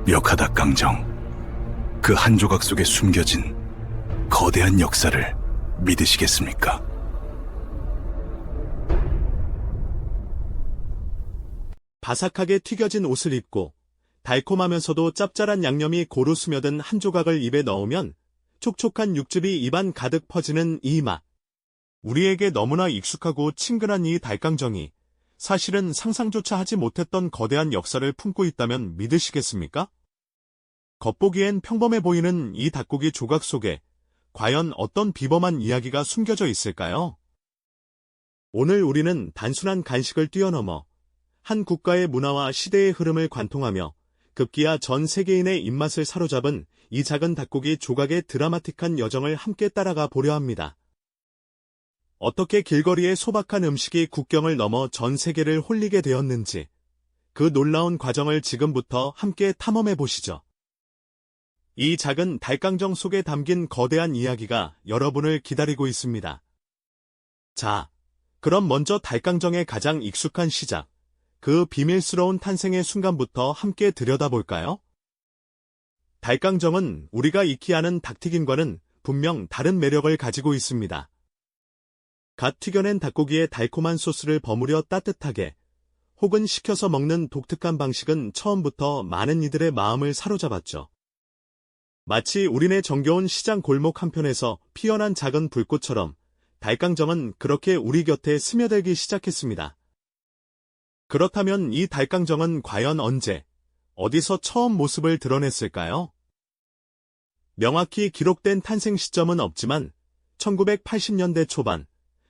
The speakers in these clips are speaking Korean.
멱하다 깡정, 그 한 조각 속에 숨겨진 거대한 역사를 믿으시겠습니까? 바삭하게 튀겨진 옷을 입고 달콤하면서도 짭짤한 양념이 고루 스며든 한 조각을 입에 넣으면 촉촉한 육즙이 입안 가득 퍼지는 이 맛. 우리에게 너무나 익숙하고 친근한 이 닭강정이 사실은 상상조차 하지 못했던 거대한 역사를 품고 있다면 믿으시겠습니까? 겉보기엔 평범해 보이는 이 닭고기 조각 속에 과연 어떤 비범한 이야기가 숨겨져 있을까요? 오늘 우리는 단순한 간식을 뛰어넘어 한 국가의 문화와 시대의 흐름을 관통하며 급기야 전 세계인의 입맛을 사로잡은 이 작은 닭고기 조각의 드라마틱한 여정을 함께 따라가 보려 합니다. 어떻게 길거리의 소박한 음식이 국경을 넘어 전 세계를 홀리게 되었는지 그 놀라운 과정을 지금부터 함께 탐험해 보시죠. 이 작은 닭강정 속에 담긴 거대한 이야기가 여러분을 기다리고 있습니다. 자, 그럼 먼저 닭강정의 가장 익숙한 시작, 그 비밀스러운 탄생의 순간부터 함께 들여다볼까요? 닭강정은 우리가 익히 아는 닭튀김과는 분명 다른 매력을 가지고 있습니다. 갓 튀겨낸 닭고기에 달콤한 소스를 버무려 따뜻하게 혹은 식혀서 먹는 독특한 방식은 처음부터 많은 이들의 마음을 사로잡았죠. 마치 우리네 정겨운 시장 골목 한편에서 피어난 작은 불꽃처럼 닭강정은 그렇게 우리 곁에 스며들기 시작했습니다. 그렇다면 이 닭강정은 과연 언제, 어디서 처음 모습을 드러냈을까요? 명확히 기록된 탄생 시점은 없지만 1980년대 초반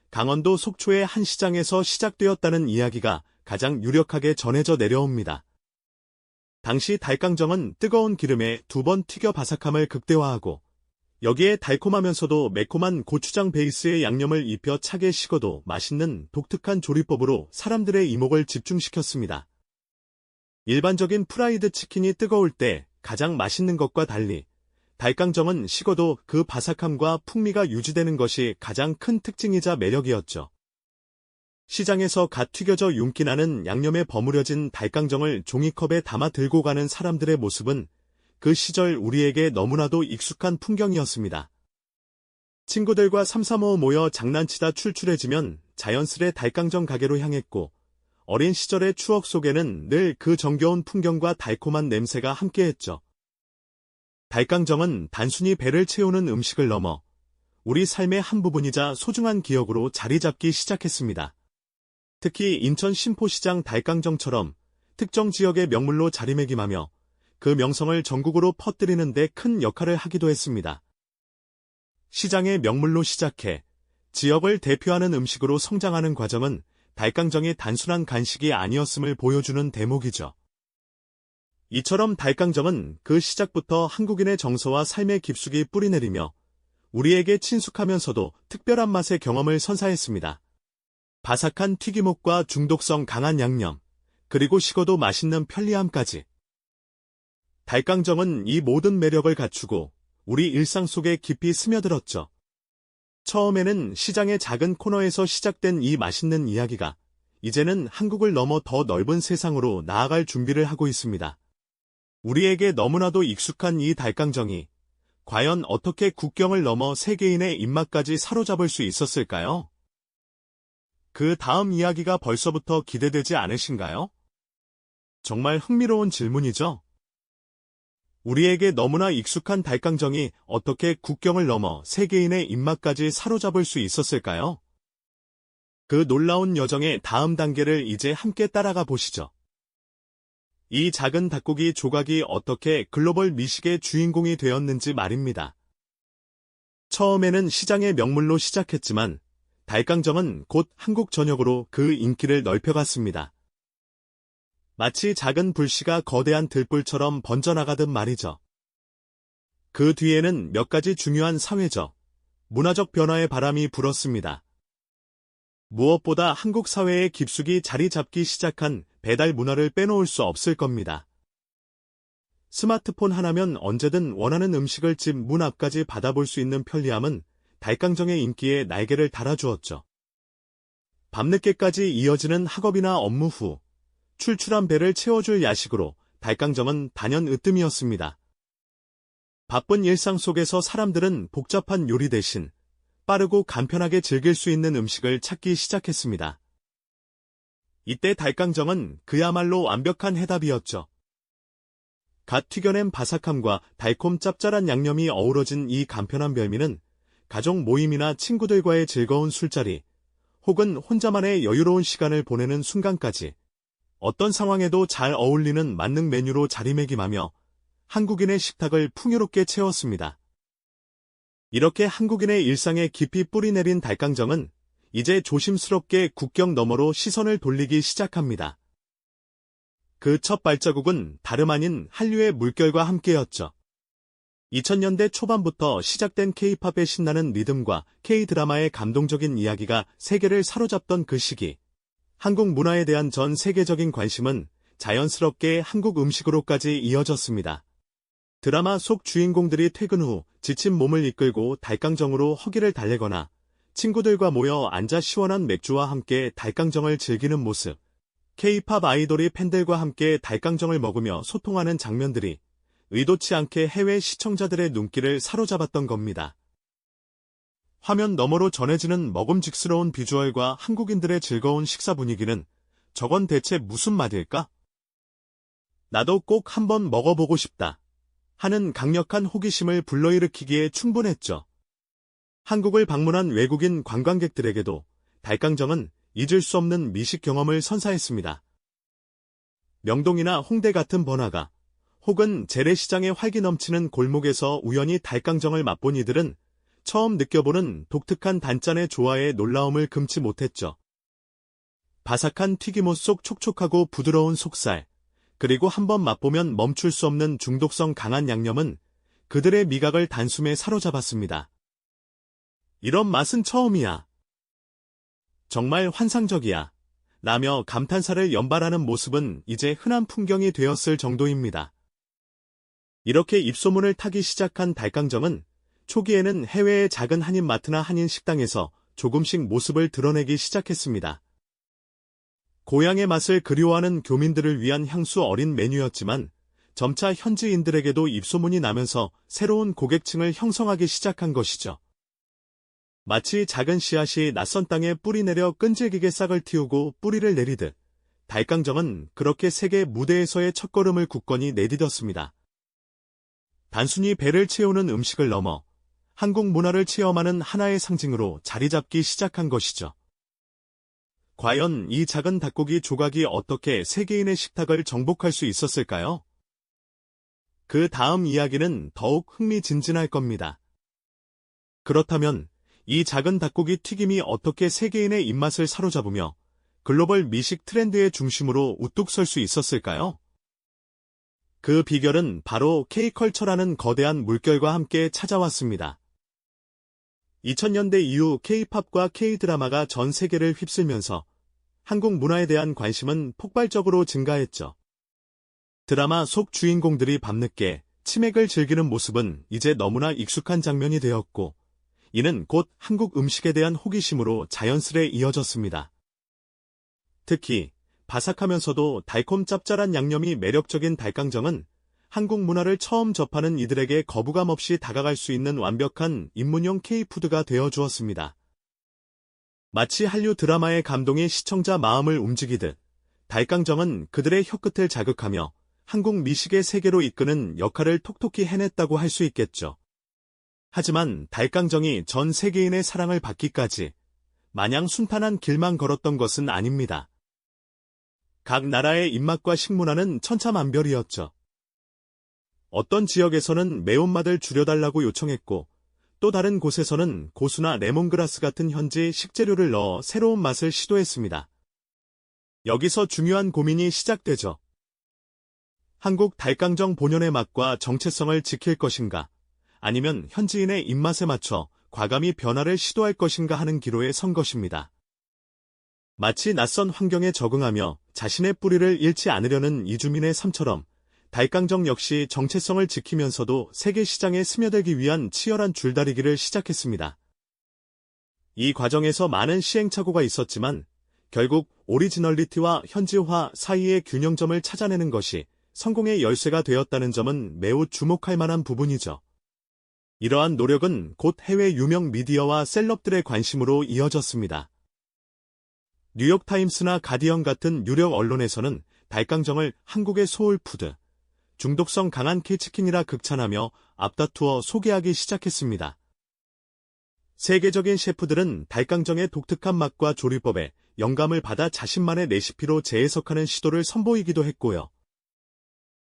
강원도 속초의 한 시장에서 시작되었다는 이야기가 가장 유력하게 전해져 내려옵니다. 당시 닭강정은 뜨거운 기름에 2번 튀겨 바삭함을 극대화하고 여기에 달콤하면서도 매콤한 고추장 베이스의 양념을 입혀 차게 식어도 맛있는 독특한 조리법으로 사람들의 이목을 집중시켰습니다. 일반적인 프라이드 치킨이 뜨거울 때 가장 맛있는 것과 달리 닭강정은 식어도 그 바삭함과 풍미가 유지되는 것이 가장 큰 특징이자 매력이었죠. 시장에서 갓 튀겨져 윤기 나는 양념에 버무려진 닭강정을 종이컵에 담아 들고 가는 사람들의 모습은 그 시절 우리에게 너무나도 익숙한 풍경이었습니다. 친구들과 삼삼오오 모여 장난치다 출출해지면 자연스레 닭강정 가게로 향했고 어린 시절의 추억 속에는 늘 그 정겨운 풍경과 달콤한 냄새가 함께했죠. 닭강정은 단순히 배를 채우는 음식을 넘어 우리 삶의 한 부분이자 소중한 기억으로 자리 잡기 시작했습니다. 특히 인천 신포시장 닭강정처럼 특정 지역의 명물로 자리매김하며 그 명성을 전국으로 퍼뜨리는 데 큰 역할을 하기도 했습니다. 시장의 명물로 시작해 지역을 대표하는 음식으로 성장하는 과정은 닭강정이 단순한 간식이 아니었음을 보여주는 대목이죠. 이처럼 닭강정은 그 시작부터 한국인의 정서와 삶의 깊숙이 뿌리내리며 우리에게 친숙하면서도 특별한 맛의 경험을 선사했습니다. 바삭한 튀김옷과 중독성 강한 양념, 그리고 식어도 맛있는 편리함까지. 닭강정은 이 모든 매력을 갖추고 우리 일상 속에 깊이 스며들었죠. 처음에는 시장의 작은 코너에서 시작된 이 맛있는 이야기가 이제는 한국을 넘어 더 넓은 세상으로 나아갈 준비를 하고 있습니다. 우리에게 너무나도 익숙한 이 닭강정이 과연 어떻게 국경을 넘어 세계인의 입맛까지 사로잡을 수 있었을까요? 그 다음 이야기가 벌써부터 기대되지 않으신가요? 정말 흥미로운 질문이죠? 우리에게 너무나 익숙한 닭강정이 어떻게 국경을 넘어 세계인의 입맛까지 사로잡을 수 있었을까요? 그 놀라운 여정의 다음 단계를 이제 함께 따라가 보시죠. 이 작은 닭고기 조각이 어떻게 글로벌 미식의 주인공이 되었는지 말입니다. 처음에는 시장의 명물로 시작했지만 닭강정은 곧 한국 전역으로 그 인기를 넓혀갔습니다. 마치 작은 불씨가 거대한 들불처럼 번져나가듯 말이죠. 그 뒤에는 몇 가지 중요한 사회적, 문화적 변화의 바람이 불었습니다. 무엇보다 한국 사회에 깊숙이 자리 잡기 시작한 배달 문화를 빼놓을 수 없을 겁니다. 스마트폰 하나면 언제든 원하는 음식을 집 문 앞까지 받아볼 수 있는 편리함은 닭강정의 인기에 날개를 달아주었죠. 밤늦게까지 이어지는 학업이나 업무 후 출출한 배를 채워줄 야식으로 달강정은 단연 으뜸이었습니다. 바쁜 일상 속에서 사람들은 복잡한 요리 대신 빠르고 간편하게 즐길 수 있는 음식을 찾기 시작했습니다. 이때 달강정은 그야말로 완벽한 해답이었죠. 갓 튀겨낸 바삭함과 달콤 짭짤한 양념이 어우러진 이 간편한 별미는 가족 모임이나 친구들과의 즐거운 술자리, 혹은 혼자만의 여유로운 시간을 보내는 순간까지 어떤 상황에도 잘 어울리는 만능 메뉴로 자리매김하며 한국인의 식탁을 풍요롭게 채웠습니다. 이렇게 한국인의 일상에 깊이 뿌리내린 달강정은 이제 조심스럽게 국경 너머로 시선을 돌리기 시작합니다. 그 첫 발자국은 다름 아닌 한류의 물결과 함께였죠. 2000년대 초반부터 시작된 K-팝의 신나는 리듬과 K-드라마의 감동적인 이야기가 세계를 사로잡던 그 시기, 한국 문화에 대한 전 세계적인 관심은 자연스럽게 한국 음식으로까지 이어졌습니다. 드라마 속 주인공들이 퇴근 후 지친 몸을 이끌고 달강정으로 허기를 달래거나 친구들과 모여 앉아 시원한 맥주와 함께 달강정을 즐기는 모습, K-팝 아이돌이 팬들과 함께 달강정을 먹으며 소통하는 장면들이 의도치 않게 해외 시청자들의 눈길을 사로잡았던 겁니다. 화면 너머로 전해지는 먹음직스러운 비주얼과 한국인들의 즐거운 식사 분위기는 저건 대체 무슨 맛일까? 나도 꼭 한번 먹어보고 싶다 하는 강력한 호기심을 불러일으키기에 충분했죠. 한국을 방문한 외국인 관광객들에게도 달강정은 잊을 수 없는 미식 경험을 선사했습니다. 명동이나 홍대 같은 번화가, 혹은 재래시장의 활기 넘치는 골목에서 우연히 달강정을 맛본 이들은 처음 느껴보는 독특한 단짠의 조화에 놀라움을 금치 못했죠. 바삭한 튀김옷 속 촉촉하고 부드러운 속살, 그리고 한번 맛보면 멈출 수 없는 중독성 강한 양념은 그들의 미각을 단숨에 사로잡았습니다. 이런 맛은 처음이야. 정말 환상적이야. 라며 감탄사를 연발하는 모습은 이제 흔한 풍경이 되었을 정도입니다. 이렇게 입소문을 타기 시작한 달강정은 초기에는 해외의 작은 한인마트나 한인식당에서 조금씩 모습을 드러내기 시작했습니다. 고향의 맛을 그리워하는 교민들을 위한 향수 어린 메뉴였지만 점차 현지인들에게도 입소문이 나면서 새로운 고객층을 형성하기 시작한 것이죠. 마치 작은 씨앗이 낯선 땅에 뿌리 내려 끈질기게 싹을 틔우고 뿌리를 내리듯 달강정은 그렇게 세계 무대에서의 첫걸음을 굳건히 내디뎠습니다. 단순히 배를 채우는 음식을 넘어 한국 문화를 체험하는 하나의 상징으로 자리 잡기 시작한 것이죠. 과연 이 작은 닭고기 조각이 어떻게 세계인의 식탁을 정복할 수 있었을까요? 그 다음 이야기는 더욱 흥미진진할 겁니다. 그렇다면 이 작은 닭고기 튀김이 어떻게 세계인의 입맛을 사로잡으며 글로벌 미식 트렌드의 중심으로 우뚝 설 수 있었을까요? 그 비결은 바로 K컬처라는 거대한 물결과 함께 찾아왔습니다. 2000년대 이후 K-팝과 K-드라마가 전 세계를 휩쓸면서 한국 문화에 대한 관심은 폭발적으로 증가했죠. 드라마 속 주인공들이 밤늦게 치맥을 즐기는 모습은 이제 너무나 익숙한 장면이 되었고, 이는 곧 한국 음식에 대한 호기심으로 자연스레 이어졌습니다. 특히 바삭하면서도 달콤 짭짤한 양념이 매력적인 달강정은 한국 문화를 처음 접하는 이들에게 거부감 없이 다가갈 수 있는 완벽한 입문용 K푸드가 되어주었습니다. 마치 한류 드라마의 감동이 시청자 마음을 움직이듯 달강정은 그들의 혀끝을 자극하며 한국 미식의 세계로 이끄는 역할을 톡톡히 해냈다고 할 수 있겠죠. 하지만 달강정이 전 세계인의 사랑을 받기까지 마냥 순탄한 길만 걸었던 것은 아닙니다. 각 나라의 입맛과 식문화는 천차만별이었죠. 어떤 지역에서는 매운맛을 줄여달라고 요청했고, 또 다른 곳에서는 고수나 레몬그라스 같은 현지 식재료를 넣어 새로운 맛을 시도했습니다. 여기서 중요한 고민이 시작되죠. 한국 달강정 본연의 맛과 정체성을 지킬 것인가, 아니면 현지인의 입맛에 맞춰 과감히 변화를 시도할 것인가 하는 기로에 선 것입니다. 마치 낯선 환경에 적응하며 자신의 뿌리를 잃지 않으려는 이주민의 삶처럼 달강정 역시 정체성을 지키면서도 세계 시장에 스며들기 위한 치열한 줄다리기를 시작했습니다. 이 과정에서 많은 시행착오가 있었지만 결국 오리지널리티와 현지화 사이의 균형점을 찾아내는 것이 성공의 열쇠가 되었다는 점은 매우 주목할 만한 부분이죠. 이러한 노력은 곧 해외 유명 미디어와 셀럽들의 관심으로 이어졌습니다. 뉴욕타임스나 가디언 같은 유력 언론에서는 닭강정을 한국의 소울푸드, 중독성 강한 K치킨이라 극찬하며 앞다투어 소개하기 시작했습니다. 세계적인 셰프들은 닭강정의 독특한 맛과 조리법에 영감을 받아 자신만의 레시피로 재해석하는 시도를 선보이기도 했고요.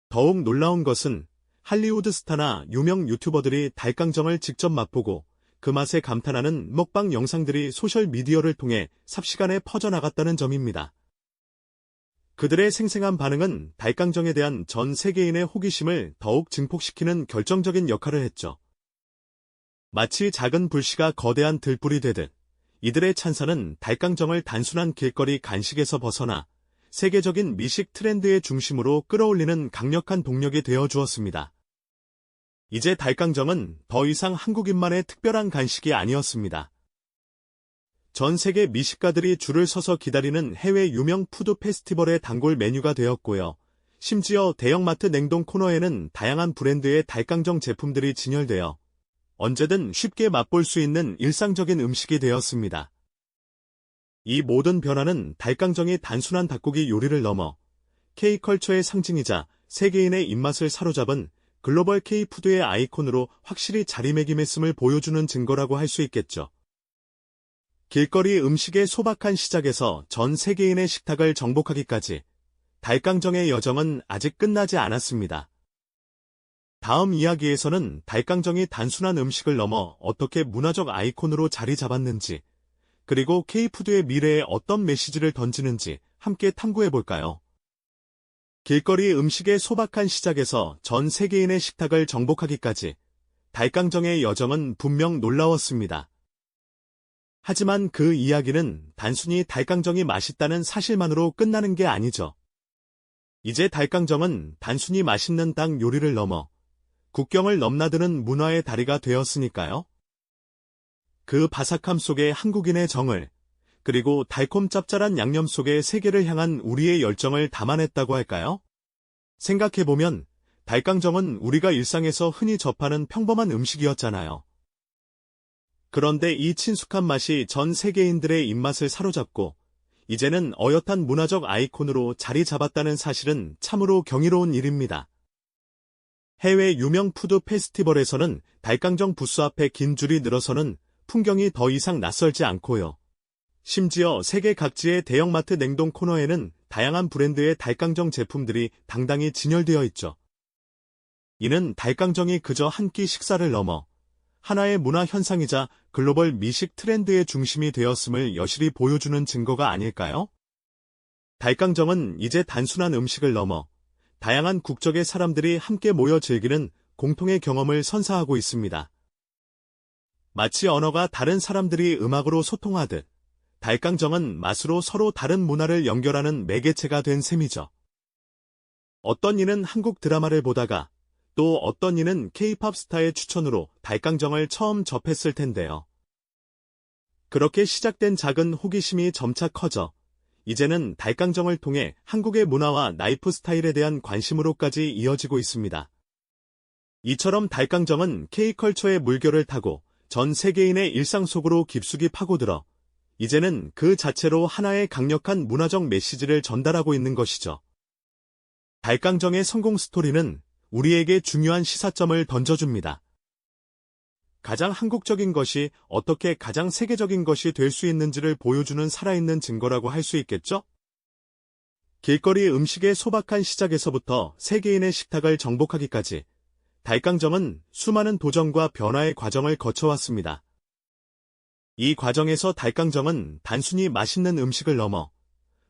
더욱 놀라운 것은 할리우드 스타나 유명 유튜버들이 닭강정을 직접 맛보고 그 맛에 감탄하는 먹방 영상들이 소셜미디어를 통해 삽시간에 퍼져나갔다는 점입니다. 그들의 생생한 반응은 닭강정에 대한 전 세계인의 호기심을 더욱 증폭시키는 결정적인 역할을 했죠. 마치 작은 불씨가 거대한 들불이 되듯 이들의 찬사는 닭강정을 단순한 길거리 간식에서 벗어나 세계적인 미식 트렌드의 중심으로 끌어올리는 강력한 동력이 되어 주었습니다. 이제 닭강정은 더 이상 한국인만의 특별한 간식이 아니었습니다. 전 세계 미식가들이 줄을 서서 기다리는 해외 유명 푸드 페스티벌의 단골 메뉴가 되었고요. 심지어 대형마트 냉동 코너에는 다양한 브랜드의 닭강정 제품들이 진열되어 언제든 쉽게 맛볼 수 있는 일상적인 음식이 되었습니다. 이 모든 변화는 닭강정이 단순한 닭고기 요리를 넘어 K컬처의 상징이자 세계인의 입맛을 사로잡은 글로벌 K푸드의 아이콘으로 확실히 자리매김했음을 보여주는 증거라고 할 수 있겠죠. 길거리 음식의 소박한 시작에서 전 세계인의 식탁을 정복하기까지 닭강정의 여정은 아직 끝나지 않았습니다. 다음 이야기에서는 닭강정이 단순한 음식을 넘어 어떻게 문화적 아이콘으로 자리 잡았는지, 그리고 K푸드의 미래에 어떤 메시지를 던지는지 함께 탐구해볼까요? 길거리 음식의 소박한 시작에서 전 세계인의 식탁을 정복하기까지 닭강정의 여정은 분명 놀라웠습니다. 하지만 그 이야기는 단순히 닭강정이 맛있다는 사실만으로 끝나는 게 아니죠. 이제 닭강정은 단순히 맛있는 닭 요리를 넘어 국경을 넘나드는 문화의 다리가 되었으니까요. 그 바삭함 속에 한국인의 정을, 그리고 달콤 짭짤한 양념 속에 세계를 향한 우리의 열정을 담아냈다고 할까요? 생각해보면 닭강정은 우리가 일상에서 흔히 접하는 평범한 음식이었잖아요. 그런데 이 친숙한 맛이 전 세계인들의 입맛을 사로잡고 이제는 어엿한 문화적 아이콘으로 자리 잡았다는 사실은 참으로 경이로운 일입니다. 해외 유명 푸드 페스티벌에서는 닭강정 부스 앞에 긴 줄이 늘어서는 풍경이 더 이상 낯설지 않고요. 심지어 세계 각지의 대형마트 냉동 코너에는 다양한 브랜드의 닭강정 제품들이 당당히 진열되어 있죠. 이는 닭강정이 그저 한 끼 식사를 넘어 하나의 문화 현상이자 글로벌 미식 트렌드의 중심이 되었음을 여실히 보여주는 증거가 아닐까요? 닭강정은 이제 단순한 음식을 넘어 다양한 국적의 사람들이 함께 모여 즐기는 공통의 경험을 선사하고 있습니다. 마치 언어가 다른 사람들이 음악으로 소통하듯 닭강정은 맛으로 서로 다른 문화를 연결하는 매개체가 된 셈이죠. 어떤 이는 한국 드라마를 보다가 또 어떤 이는 K-팝 스타의 추천으로 닭강정을 처음 접했을 텐데요. 그렇게 시작된 작은 호기심이 점차 커져 이제는 닭강정을 통해 한국의 문화와 라이프 스타일에 대한 관심으로까지 이어지고 있습니다. 이처럼 닭강정은 K컬처의 물결을 타고 전 세계인의 일상 속으로 깊숙이 파고들어 이제는 그 자체로 하나의 강력한 문화적 메시지를 전달하고 있는 것이죠. 닭강정의 성공 스토리는 우리에게 중요한 시사점을 던져줍니다. 가장 한국적인 것이 어떻게 가장 세계적인 것이 될 수 있는지를 보여주는 살아있는 증거라고 할 수 있겠죠? 길거리 음식의 소박한 시작에서부터 세계인의 식탁을 정복하기까지 닭강정은 수많은 도전과 변화의 과정을 거쳐왔습니다. 이 과정에서 닭강정은 단순히 맛있는 음식을 넘어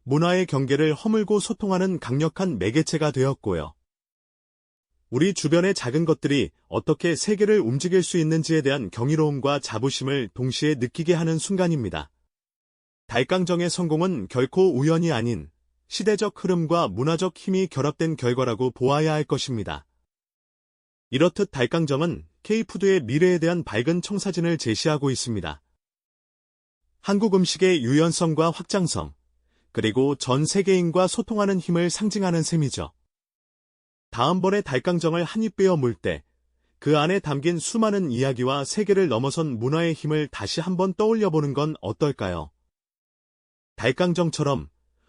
문화의 경계를 허물고 소통하는 강력한 매개체가 되었고요. 우리 주변의 작은 것들이 어떻게 세계를 움직일 수 있는지에 대한 경이로움과 자부심을 동시에 느끼게 하는 순간입니다. 닭강정의 성공은 결코 우연이 아닌 시대적 흐름과 문화적 힘이 결합된 결과라고 보아야 할 것입니다. 이렇듯 닭강정은 K푸드의 미래에 대한 밝은 청사진을 제시하고 있습니다. 한국 음식의 유연성과 확장성, 그리고 전 세계인과 소통하는 힘을 상징하는 셈이죠. 다음번에 달강정을 한 입 베어 물 때 그 안에 담긴 수많은 이야기와 세계를 넘어선 문화의 힘을 다시 한번 떠올려 보는 건 어떨까요? 달강정처럼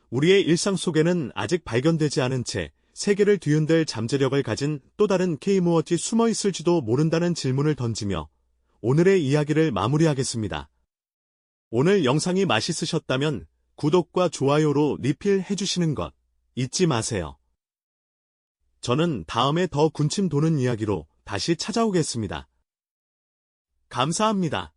우리의 일상 속에는 아직 발견되지 않은 채 세계를 뒤흔들 잠재력을 가진 또 다른 K 무엇이 숨어 있을지도 모른다는 질문을 던지며 오늘의 이야기를 마무리하겠습니다. 오늘 영상이 맛있으셨다면 구독과 좋아요로 리필해 주시는 것 잊지 마세요. 저는 다음에 더 군침 도는 이야기로 다시 찾아오겠습니다. 감사합니다.